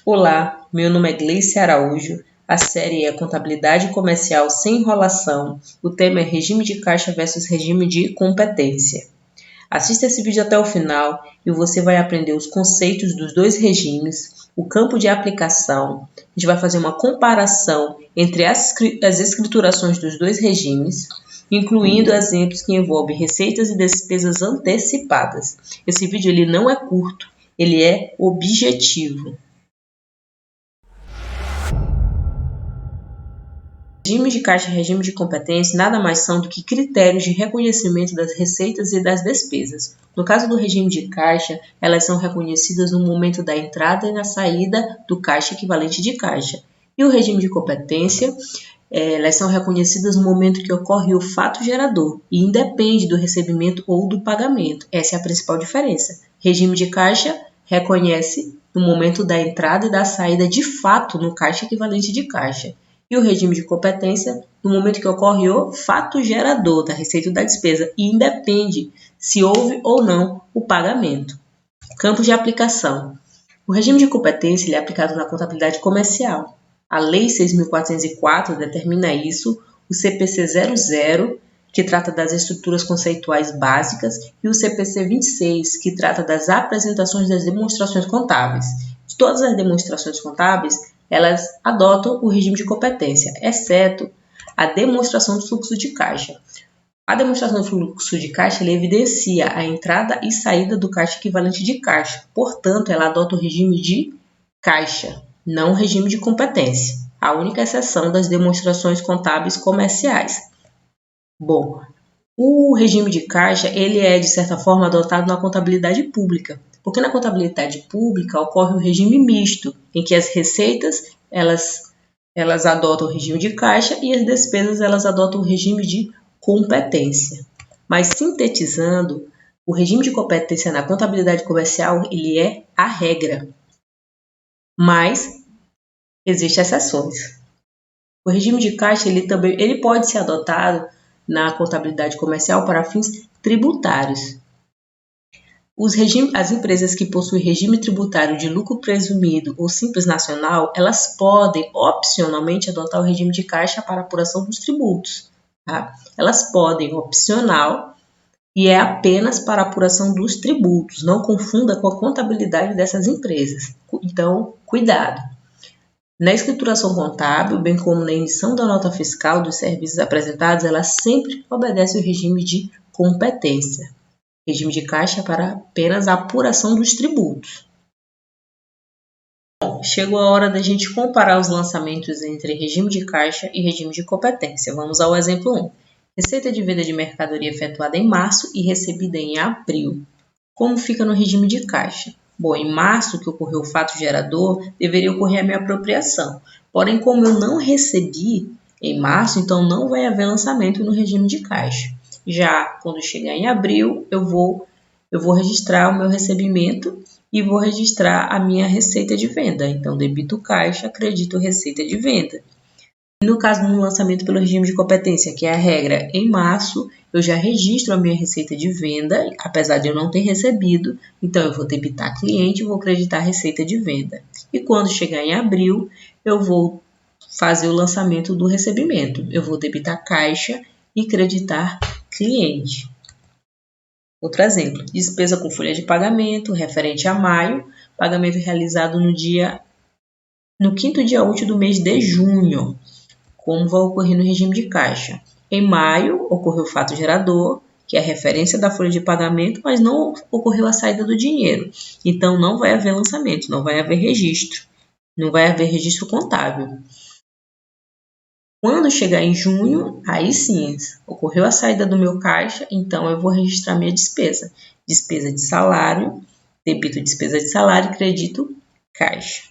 Olá, meu nome é Gleice Araújo, a série é Contabilidade Comercial Sem Enrolação, o tema é Regime de Caixa versus Regime de Competência. Assista esse vídeo até o final e você vai aprender os conceitos dos dois regimes, o campo de aplicação, a gente vai fazer uma comparação entre as escriturações dos dois regimes, incluindo exemplos que envolvem receitas e despesas antecipadas. Esse vídeo ele não é curto, ele é objetivo. Regime de caixa e regime de competência nada mais são do que critérios de reconhecimento das receitas e das despesas. No caso do regime de caixa, elas são reconhecidas no momento da entrada e na saída do caixa equivalente de caixa. E o regime de competência, elas são reconhecidas no momento que ocorre o fato gerador e independe do recebimento ou do pagamento. Essa é a principal diferença. Regime de caixa reconhece no momento da entrada e da saída de fato no caixa equivalente de caixa. E o regime de competência, no momento que ocorre o fato gerador da receita ou da despesa, e independe se houve ou não o pagamento. Campos de aplicação. O regime de competência é aplicado na contabilidade comercial. A Lei 6.404 determina isso, o CPC 00, que trata das estruturas conceituais básicas, e o CPC 26, que trata das apresentações das demonstrações contábeis. De todas as demonstrações contábeis, elas adotam o regime de competência, exceto a demonstração do fluxo de caixa. A demonstração do fluxo de caixa ele evidencia a entrada e saída do caixa equivalente de caixa. Portanto, ela adota o regime de caixa, não o regime de competência. A única exceção das demonstrações contábeis comerciais. Bom, o regime de caixa ele é, de certa forma, adotado na contabilidade pública. Porque na contabilidade pública ocorre um regime misto, em que as receitas elas adotam o regime de caixa e as despesas elas adotam o regime de competência. Mas sintetizando, o regime de competência na contabilidade comercial ele é a regra, mas existem exceções. O regime de caixa ele pode ser adotado na contabilidade comercial para fins tributários. As empresas que possuem regime tributário de lucro presumido ou simples nacional, elas podem opcionalmente adotar o regime de caixa para apuração dos tributos. Tá? Elas podem, opcional, e é apenas para apuração dos tributos. Não confunda com a contabilidade dessas empresas. Então, cuidado. Na escrituração contábil, bem como na emissão da nota fiscal dos serviços apresentados, ela sempre obedece o regime de competência. Regime de caixa para apenas a apuração dos tributos. Bom, chegou a hora da gente comparar os lançamentos entre regime de caixa e regime de competência. Vamos ao exemplo 1. Receita de venda de mercadoria efetuada em março e recebida em abril. Como fica no regime de caixa? Bom, em março, que ocorreu o fato gerador, deveria ocorrer a minha apropriação. Porém, como eu não recebi em março, então não vai haver lançamento no regime de caixa. Já quando chegar em abril, eu vou registrar o meu recebimento e vou registrar a minha receita de venda. Então, debito caixa, credito receita de venda. No caso do lançamento pelo regime de competência, que é a regra, em março, eu já registro a minha receita de venda, apesar de eu não ter recebido, então eu vou debitar cliente e vou creditar receita de venda. E quando chegar em abril, eu vou fazer o lançamento do recebimento. Eu vou debitar caixa e creditar cliente. Outro exemplo, despesa com folha de pagamento, referente a maio, pagamento realizado no quinto dia útil do mês de junho, como vai ocorrer no regime de caixa. Em maio, ocorreu o fato gerador, que é a referência da folha de pagamento, mas não ocorreu a saída do dinheiro. Então, não vai haver lançamento, não vai haver registro, não vai haver registro contábil. Quando chegar em junho, aí sim, ocorreu a saída do meu caixa, então eu vou registrar minha despesa. Despesa de salário, debito despesa de salário e credito caixa.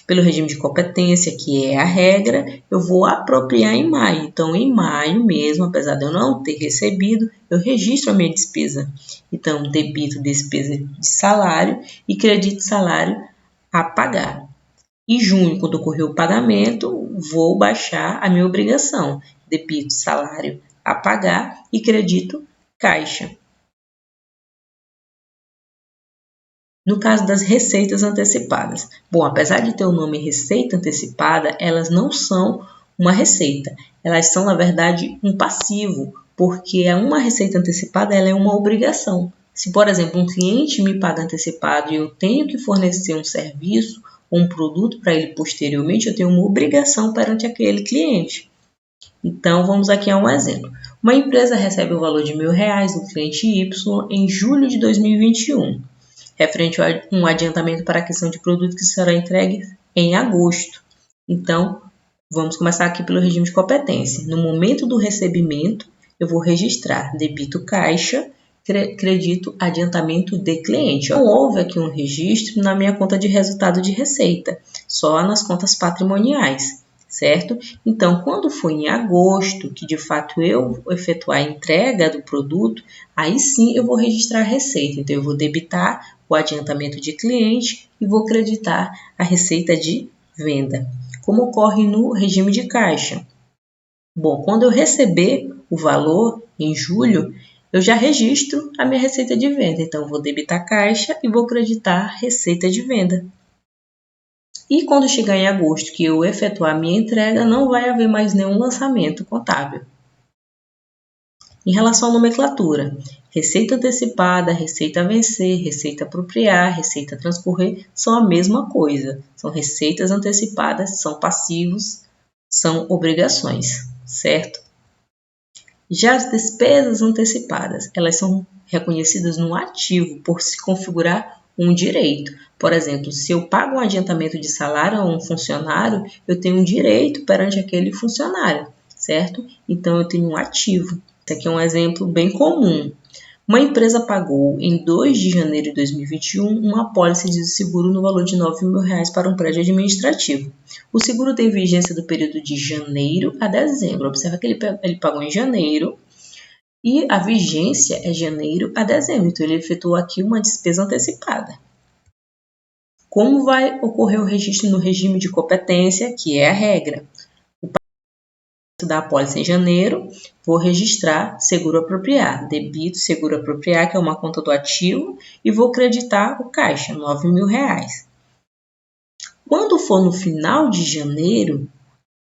Pelo regime de competência, que é a regra, eu vou apropriar em maio. Então, em maio mesmo, apesar de eu não ter recebido, eu registro a minha despesa. Então, debito despesa de salário e credito salário a pagar. Em junho, quando ocorreu o pagamento, vou baixar a minha obrigação. Debito salário a pagar e credito caixa. No caso das receitas antecipadas. Bom, apesar de ter o nome receita antecipada, elas não são uma receita. Elas são, na verdade, um passivo, porque uma receita antecipada ela é uma obrigação. Se, por exemplo, um cliente me paga antecipado e eu tenho que fornecer um serviço ou um produto para ele posteriormente, eu tenho uma obrigação perante aquele cliente. Então, vamos aqui a um exemplo. Uma empresa recebe o valor de R$ 1.000 do cliente Y em julho de 2021, referente a um adiantamento para a aquisição de produto que será entregue em agosto. Então, vamos começar aqui pelo regime de competência. No momento do recebimento, eu vou registrar débito caixa, crédito adiantamento de cliente. Não houve aqui um registro na minha conta de resultado de receita, só nas contas patrimoniais, certo? Então, quando for em agosto, que de fato eu efetuar a entrega do produto, aí sim eu vou registrar a receita. Então, eu vou debitar o adiantamento de cliente e vou creditar a receita de venda. Como ocorre no regime de caixa? Bom, quando eu receber o valor em julho, eu já registro a minha receita de venda. Então, vou debitar caixa e vou creditar receita de venda. E quando chegar em agosto, que eu efetuar a minha entrega, não vai haver mais nenhum lançamento contábil. Em relação à nomenclatura, receita antecipada, receita a vencer, receita apropriar, receita transcorrer são a mesma coisa. São receitas antecipadas, são passivos, são obrigações, certo? Já as despesas antecipadas, elas são reconhecidas no ativo por se configurar um direito. Por exemplo, se eu pago um adiantamento de salário a um funcionário, eu tenho um direito perante aquele funcionário, certo? Então, eu tenho um ativo. Esse aqui é um exemplo bem comum. Uma empresa pagou em 2 de janeiro de 2021 uma apólice de seguro no valor de R$ 9.000 para um prédio administrativo. O seguro tem vigência do período de janeiro a dezembro. Observa que ele pagou em janeiro e a vigência é janeiro a dezembro. Então, ele efetuou aqui uma despesa antecipada. Como vai ocorrer o registro no regime de competência, que é a regra? Da apólice em janeiro, vou registrar seguro apropriar, debito seguro apropriar, que é uma conta do ativo, e vou creditar o caixa, R$ 9.000. Quando for no final de janeiro,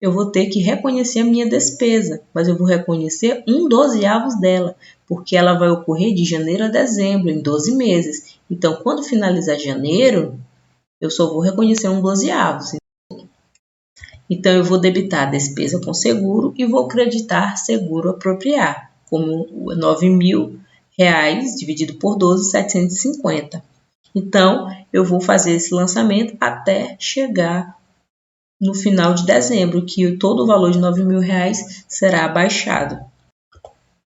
eu vou ter que reconhecer a minha despesa, mas eu vou reconhecer 1/12 dela, porque ela vai ocorrer de janeiro a dezembro, em 12 meses. Então, quando finalizar janeiro, eu só vou reconhecer 1/12. Então, eu vou debitar a despesa com seguro e vou creditar seguro apropriar, como R$ 9.000 dividido por 12, 750. Então, eu vou fazer esse lançamento até chegar no final de dezembro, que todo o valor de R$ 9.000 será abaixado.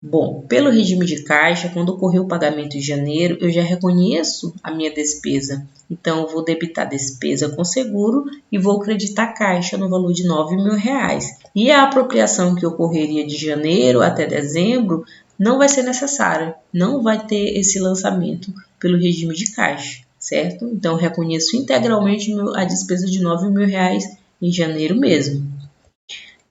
Bom, pelo regime de caixa, quando ocorrer o pagamento em janeiro, eu já reconheço a minha despesa. Então, eu vou debitar despesa com seguro e vou creditar caixa no valor de R$ 9.000. E a apropriação que ocorreria de janeiro até dezembro não vai ser necessária, não vai ter esse lançamento pelo regime de caixa, certo? Então, eu reconheço integralmente a despesa de R$ 9.000 em janeiro mesmo.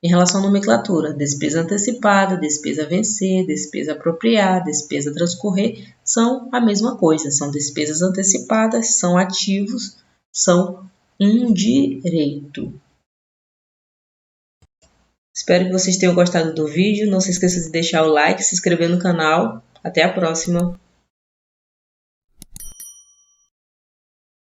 Em relação à nomenclatura, despesa antecipada, despesa a vencer, despesa apropriar, despesa transcorrer, são a mesma coisa, são despesas antecipadas, são ativos, são um direito. Espero que vocês tenham gostado do vídeo, não se esqueça de deixar o like, se inscrever no canal. Até a próxima!